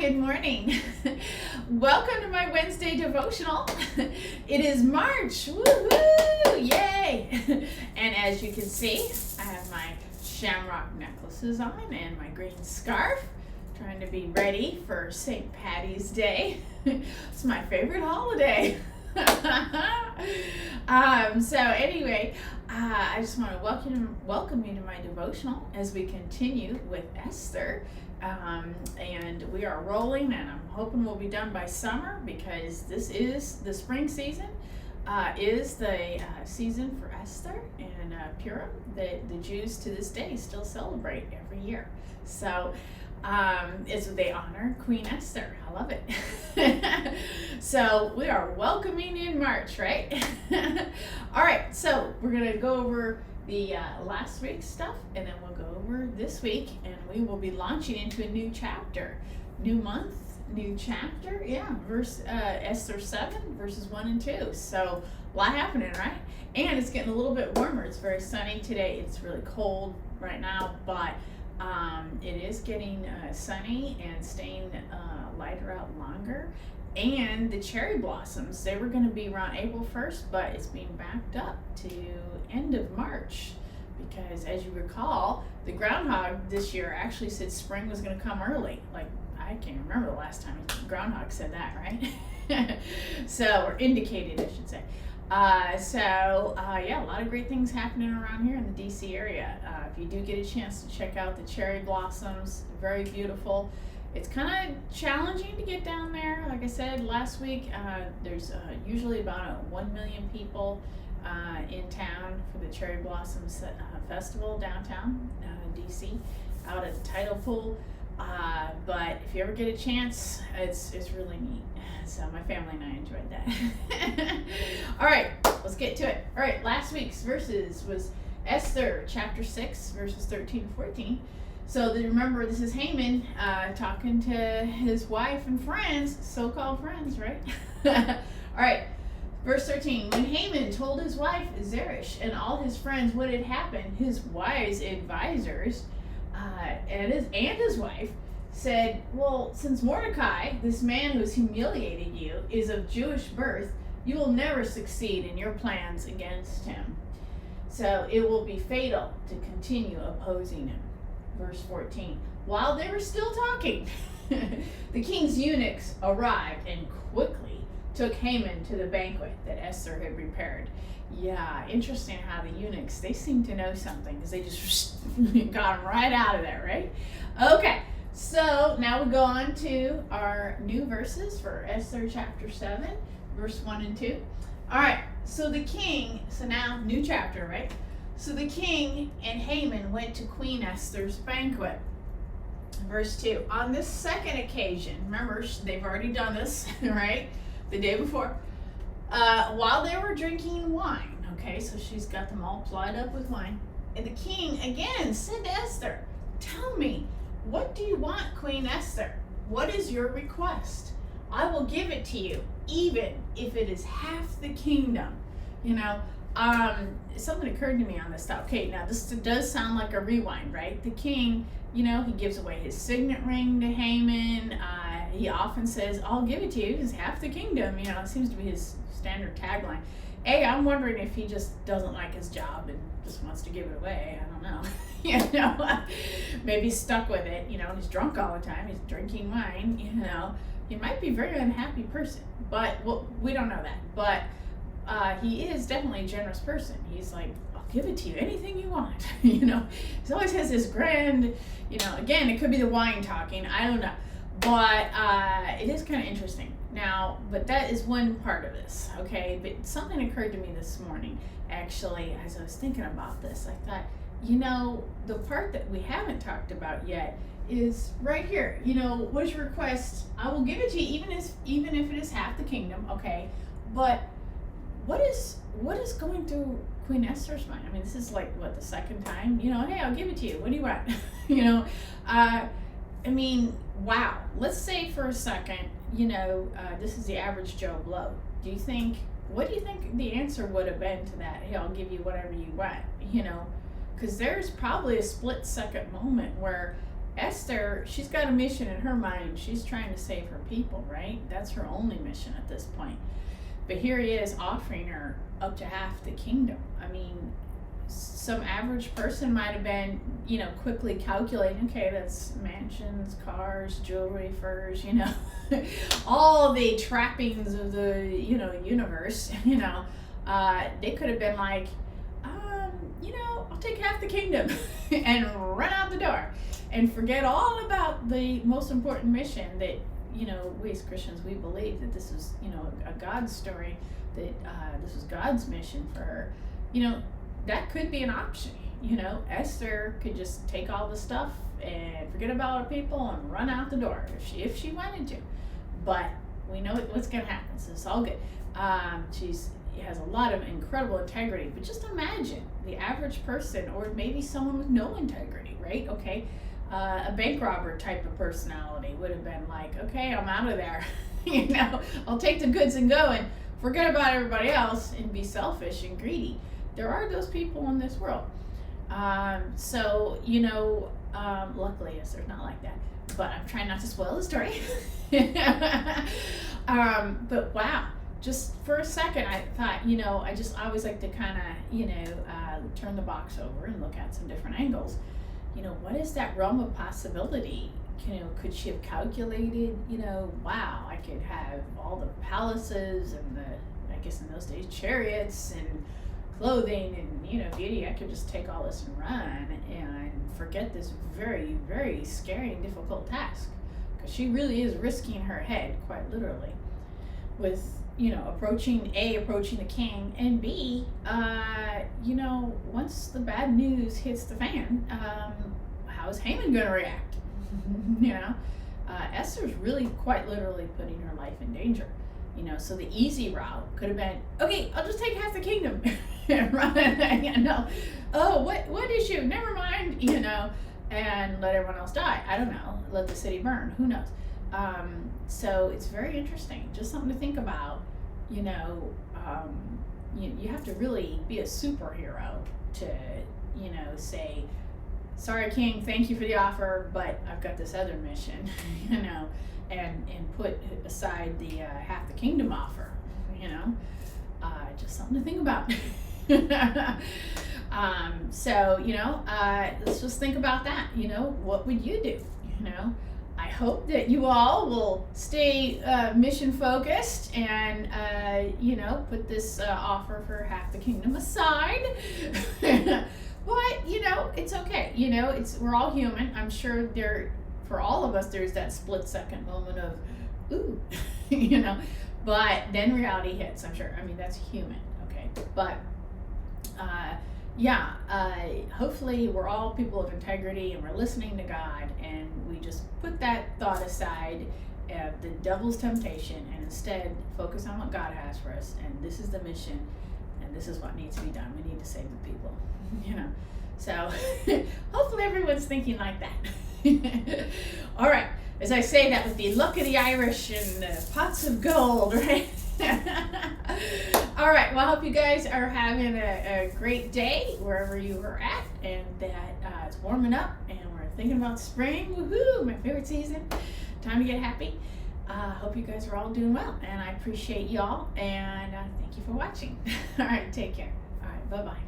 good morning. Welcome to my Wednesday devotional. It is March. Woo-hoo! Yay! And as you can see, I have my shamrock necklaces on and my green scarf, trying to be ready for St. Patty's Day. It's my favorite holiday. So anyway, I just want to welcome you to my devotional as we continue with Esther. And we are rolling, and I'm hoping we'll be done by summer, because this is the spring season, is the season for Esther and Purim that the Jews to this day still celebrate every year. So they honor Queen Esther. I love it. So we are welcoming in March, right? All right, so we're going to go over the last week's stuff, and then we'll go over this week, and we will be launching into a new chapter. New month, new chapter, Esther 7, verses 1 and 2. So a lot happening, right? And it's getting a little bit warmer. It's very sunny today. It's really cold right now, but it is getting sunny and staying lighter out longer. And the cherry blossoms, they were going to be around April 1st, but it's being backed up to end of March, because as you recall, the groundhog this year actually said spring was going to come early. Like, I can't remember the last time the groundhog said that, right? Or indicated, I should say. A lot of great things happening around here in the DC area. If you do get a chance to check out the cherry blossoms, very beautiful. It's kind of challenging to get down there. Like I said last week, there's usually about 1 million people in town for the Cherry Blossoms Festival downtown DC, out at the tidal pool. But if you ever get a chance, it's really neat. So my family and I enjoyed that. All right, let's get to it. All right, last week's verses was Esther chapter 6, verses 13 and 14. So remember, this is Haman talking to his wife and friends, so-called friends, right? All right, verse 13. When Haman told his wife Zeresh and all his friends what had happened, his wise advisors and his wife said, "Well, since Mordecai, this man who's humiliated you, is of Jewish birth, you will never succeed in your plans against him. So it will be fatal to continue opposing him." Verse 14, while they were still talking, the king's eunuchs arrived and quickly took Haman to the banquet that Esther had prepared. Yeah, interesting how the eunuchs, they seem to know something, because they just got him right out of there, right? Okay, so now we go on to our new verses for Esther chapter 7, verse 1 and 2. All right, so now new chapter, right? So the king and Haman went to Queen Esther's banquet. Verse 2. On this second occasion, remember, they've already done this, right? The day before. While they were drinking wine, okay, so she's got them all plied up with wine. And the king again said to Esther, "Tell me, what do you want, Queen Esther? What is your request? I will give it to you, even if it is half the kingdom." Something occurred to me on this stuff. Okay, now this does sound like a rewind, right? The king, he gives away his signet ring to Haman. He often says, "I'll give it to you, it's half the kingdom." It seems to be his standard tagline. I'm wondering if he just doesn't like his job and just wants to give it away. I don't know. Maybe he's stuck with it, and he's drunk all the time. He's drinking wine, He might be a very unhappy person, but we don't know that. But he is definitely a generous person. He's like, "I'll give it to you, anything you want." He always has this grand, again, it could be the wine talking, I don't know. But it is kind of interesting. Now, but that is one part of this, okay? But something occurred to me this morning, actually, as I was thinking about this. I thought, the part that we haven't talked about yet is right here. What's your request? I will give it to you, even if it is half the kingdom, okay? But what is going through Queen Esther's mind? I mean, this is like, the second time? Hey, I'll give it to you. What do you want? Wow. Let's say for a second, this is the average Joe Blow. What do you think the answer would have been to that? Hey, I'll give you whatever you want, because there's probably a split second moment where Esther, she's got a mission in her mind. She's trying to save her people, right? That's her only mission at this point. But here he is offering her up to half the kingdom. I mean, some average person might have been, quickly calculating, okay, that's mansions, cars, jewelry, furs, all the trappings of the, universe, they could have been like, I'll take half the kingdom and run out the door and forget all about the most important mission that, we as Christians, we believe that this is, a God story, that this was God's mission for her. That could be an option. Esther could just take all the stuff and forget about her people and run out the door if she wanted to. But we know what's going to happen, so it's all good. She has a lot of incredible integrity, but just imagine the average person, or maybe someone with no integrity, right? Okay, a bank robber type of personality would have been like, okay, I'm out of there. I'll take the goods and go and forget about everybody else and be selfish and greedy. There are those people in this world. Luckily, Esther's not like that. But I'm trying not to spoil the story. But wow, just for a second, I thought, I always like to kind of, turn the box over and look at some different angles. What is that realm of possibility? Could she have calculated, wow, I could have all the palaces and I guess in those days, chariots and clothing and, beauty. I could just take all this and run and forget this very, very scary and difficult task. Because she really is risking her head, quite literally, with, approaching the king, and B, once the bad news hits the fan, how is Haman going to react? Esther's really quite literally putting her life in danger. So the easy route could have been, okay, I'll just take half the kingdom and run. Oh, what issue? Never mind, and let everyone else die. I don't know. Let the city burn. Who knows? So it's very interesting. Just something to think about. You have to really be a superhero to, say, sorry, King, thank you for the offer, but I've got this other mission, and put aside the half the kingdom offer, just something to think about. Let's just think about that. What would you do? I hope that you all will stay mission focused and put this offer for half the kingdom aside. But it's okay. We're all human. I'm sure for all of us, there's that split second moment of, ooh, but then reality hits, I'm sure. I mean, that's human, okay? But, hopefully we're all people of integrity and we're listening to God, and we just put that thought aside, the devil's temptation, and instead focus on what God has for us. And this is the mission, and this is what needs to be done. We need to save the people, So hopefully everyone's thinking like that. All right, as I say that with the luck of the Irish and the pots of gold, right? All right, well, I hope you guys are having a great day wherever you are at, and that it's warming up and we're thinking about spring. Woohoo, my favorite season. Time to get happy. Hope you guys are all doing well, and I appreciate y'all, and thank you for watching. All right, take care. All right, bye-bye.